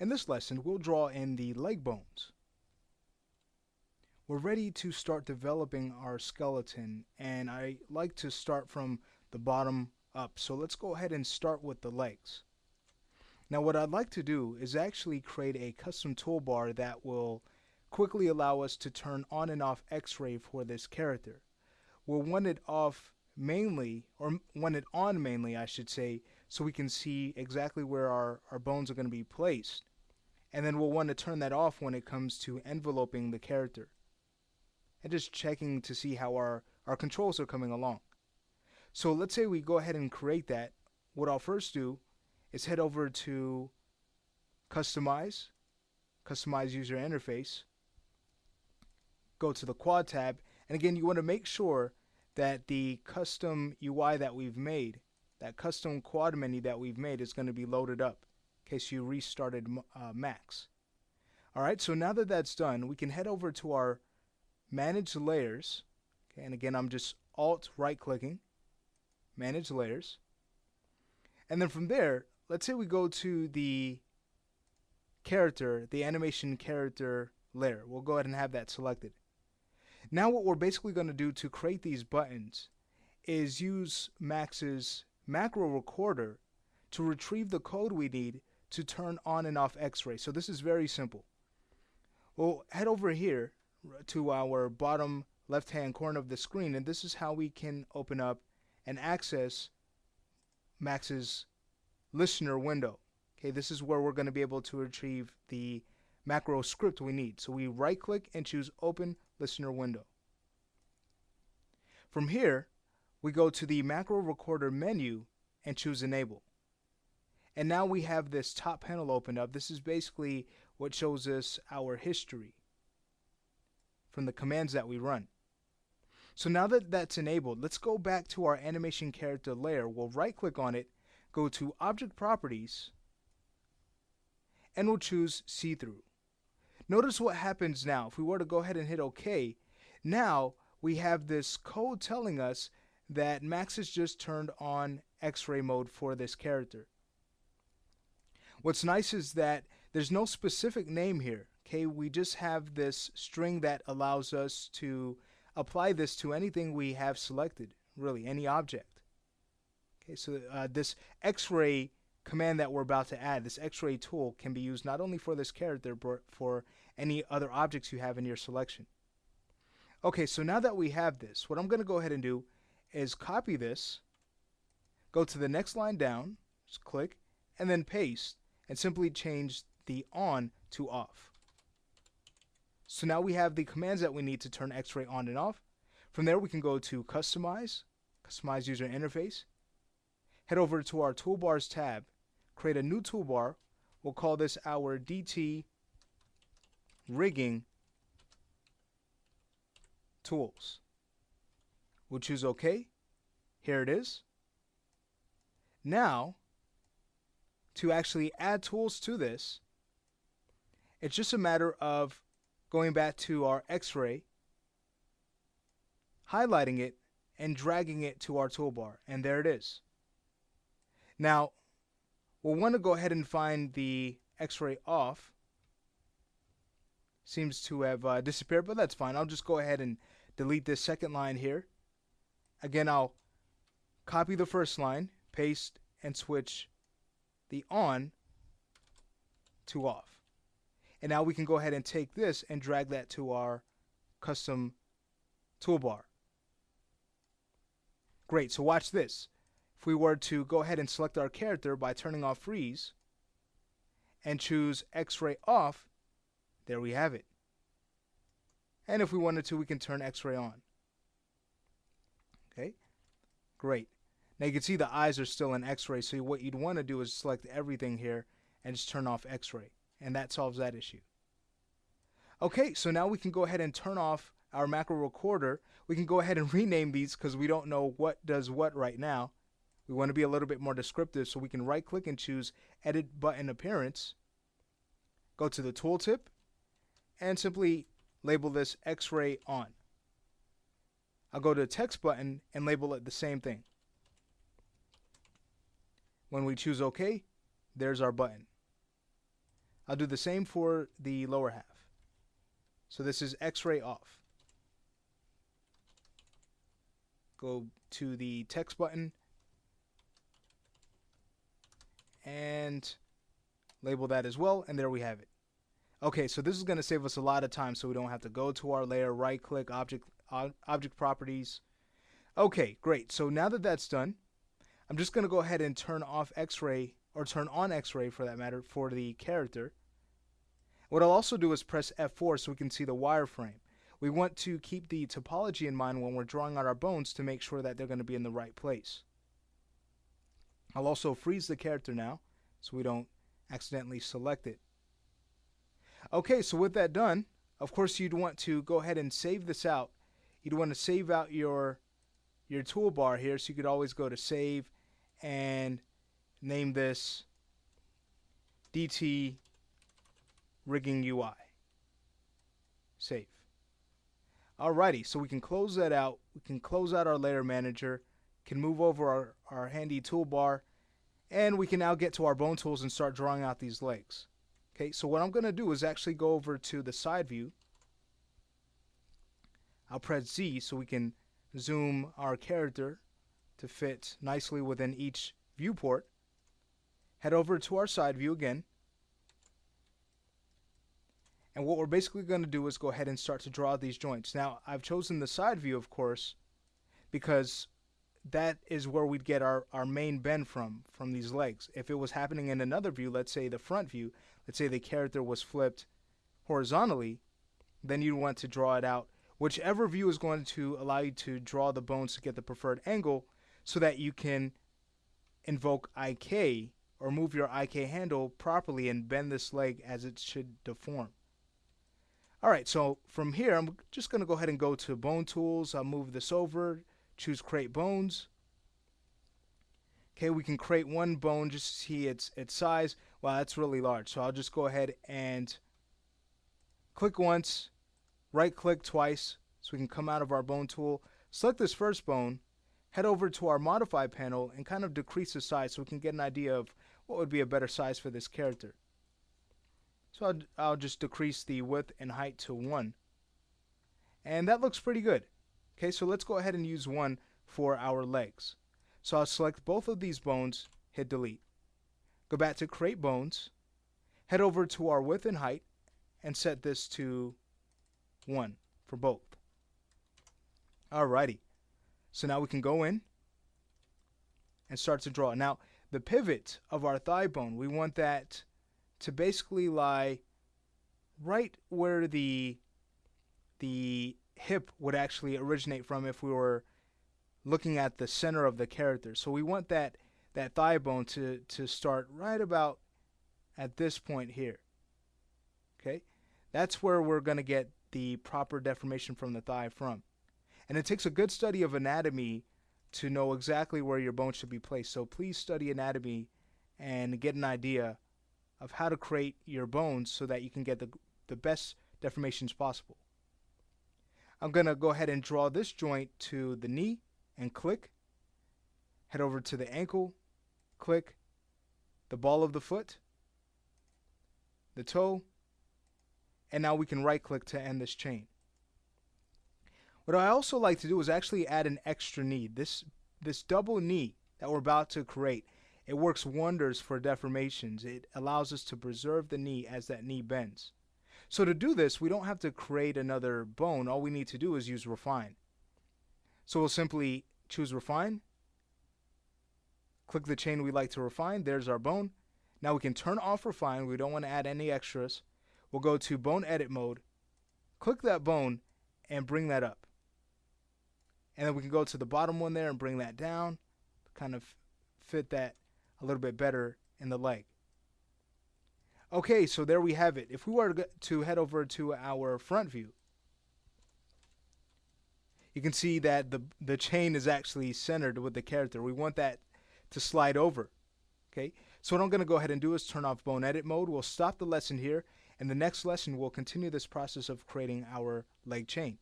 In this lesson, we'll draw in the leg bones. We're ready to start developing our skeleton, and I like to start from the bottom up. So let's go ahead and start with the legs. Now what I'd like to do is actually create a custom toolbar that will quickly allow us to turn on and off X-ray for this character. We'll want it off mainly, or want it on mainly I should say, so we can see exactly where our bones are going to be placed. And then we'll want to turn that off when it comes to enveloping the character. And just checking to see how our controls are coming along. So let's say we go ahead and create that. What I'll first do is head over to Customize User Interface, go to the Quad tab, and again you want to make sure that the custom UI that we've made, that custom quad menu that we've made, is going to be loaded up in case you restarted Max. Alright, so now that that's done, we can head over to our Manage Layers, okay, and again I'm just Alt right clicking, Manage Layers, and then from there, let's say we go to the character, the animation character layer. We'll go ahead and have that selected. Now what we're basically going to do to create these buttons is use Max's macro recorder to retrieve the code we need to turn on and off X-ray. So this is very simple. We'll head over here to our bottom left hand corner of the screen, and this is how we can open up and access Max's listener window. Okay, this is where we're going to be able to retrieve the macro script we need. So we right click and choose Open Listener Window. From here, we go to the macro recorder menu and choose Enable. And now we have this top panel opened up. This is basically what shows us our history from the commands that we run. So now that that's enabled, let's go back to our animation character layer. We'll right click on it, go to Object Properties, and we'll choose See-Through. Notice what happens now. If we were to go ahead and hit OK, now we have this code telling us that Max has just turned on X-ray mode for this character. What's nice is that there's no specific name here. Okay, we just have this string that allows us to apply this to anything we have selected, really any object. Okay, so this X-ray command that we're about to add, this X-ray tool, can be used not only for this character but for any other objects you have in your selection. Okay, so now that we have this, what I'm going to go ahead and do is copy this, go to the next line down, just click, and then paste, and simply change the on to off. So now we have the commands that we need to turn X-ray on and off. From there we can go to Customize User Interface, head over to our Toolbars tab, create a new toolbar. We'll call this our DT Rigging Tools. We'll choose OK. Here it is. Now, to actually add tools to this, it's just a matter of going back to our X-ray, highlighting it, and dragging it to our toolbar. And there it is. Now, we'll want to go ahead and find the X-ray off. Seems to have disappeared, but that's fine. I'll just go ahead and delete this second line here. Again, I'll copy the first line, paste, and switch the on to off. And now we can go ahead and take this and drag that to our custom toolbar. Great, so watch this. If we were to go ahead and select our character by turning off freeze and choose X-ray off, there we have it. And if we wanted to, we can turn X-ray on. Okay, great. Now you can see the eyes are still in X-ray, so what you'd want to do is select everything here and just turn off X-ray, and that solves that issue. Okay, so now we can go ahead and turn off our macro recorder. We can go ahead and rename these because we don't know what does what right now. We want to be a little bit more descriptive, so we can right click and choose Edit Button Appearance, go to the tooltip, and simply label this X-ray on. I'll go to the text button and label it the same thing. When we choose OK, there's our button. I'll do the same for the lower half. So this is X-ray off. Go to the text button and label that as well, and there we have it. Okay, so this is going to save us a lot of time so we don't have to go to our layer, right click, object properties. Okay, great. So now that that's done, I'm just going to go ahead and turn off X-ray, or turn on X-ray for that matter, for the character. What I'll also do is press F4 so we can see the wireframe. We want to keep the topology in mind when we're drawing out our bones to make sure that they're going to be in the right place. I'll also freeze the character now so we don't accidentally select it. Okay, so with that done, of course you'd want to go ahead and save this out. You'd want to save out your toolbar here, so you could always go to save and name this DT Rigging UI. Save. Alrighty, so we can close that out. We can close out our layer manager, can move over our handy toolbar, and we can now get to our bone tools and start drawing out these legs. Okay, so what I'm going to do is actually go over to the side view. I'll press Z so we can zoom our character to fit nicely within each viewport. Head over to our side view again. And what we're basically going to do is go ahead and start to draw these joints. Now, I've chosen the side view, of course, because that is where we'd get our main bend from these legs. If it was happening in another view, let's say the front view, let's say the character was flipped horizontally, then you'd want to draw it out. Whichever view is going to allow you to draw the bones to get the preferred angle so that you can invoke IK or move your IK handle properly and bend this leg as it should deform. Alright, so from here I'm just going to go ahead and go to Bone Tools. I'll move this over, choose Create Bones. Okay, we can create one bone just to see its size. Wow, that's really large. So I'll just go ahead and click once, right click twice so we can come out of our bone tool. Select this first bone, head over to our modify panel and kind of decrease the size so we can get an idea of what would be a better size for this character. So I'll just decrease the width and height to 1. And that looks pretty good. Okay, so let's go ahead and use 1 for our legs. So I'll select both of these bones, hit delete. Go back to create bones, head over to our width and height, and set this to 1 for both. Alrighty, so now we can go in and start to draw. Now, the pivot of our thigh bone, we want that to basically lie right where the hip would actually originate from if we were looking at the center of the character. So we want that thigh bone to start right about at this point here. Okay, that's where we're going to get the proper deformation from the thigh from. And it takes a good study of anatomy to know exactly where your bone should be placed. So please study anatomy and get an idea of how to create your bones so that you can get the best deformations possible. I'm going to go ahead and draw this joint to the knee and click. Head over to the ankle, click, the ball of the foot, the toe, and now we can right click to end this chain. What I also like to do is actually add an extra knee. This double knee that we're about to create, it works wonders for deformations. It allows us to preserve the knee as that knee bends. So to do this, we don't have to create another bone. All we need to do is use refine. So we'll simply choose refine, click the chain we'd like to refine. There's our bone. Now we can turn off refine. We don't want to add any extras. We'll go to bone edit mode, click that bone, and bring that up. And then we can go to the bottom one there and bring that down, kind of fit that a little bit better in the leg. Okay, so there we have it. If we were to head over to our front view, you can see that the chain is actually centered with the character. We want that to slide over. Okay, so what I'm going to go ahead and do is turn off bone edit mode. We'll stop the lesson here, and the next lesson we'll continue this process of creating our leg chain.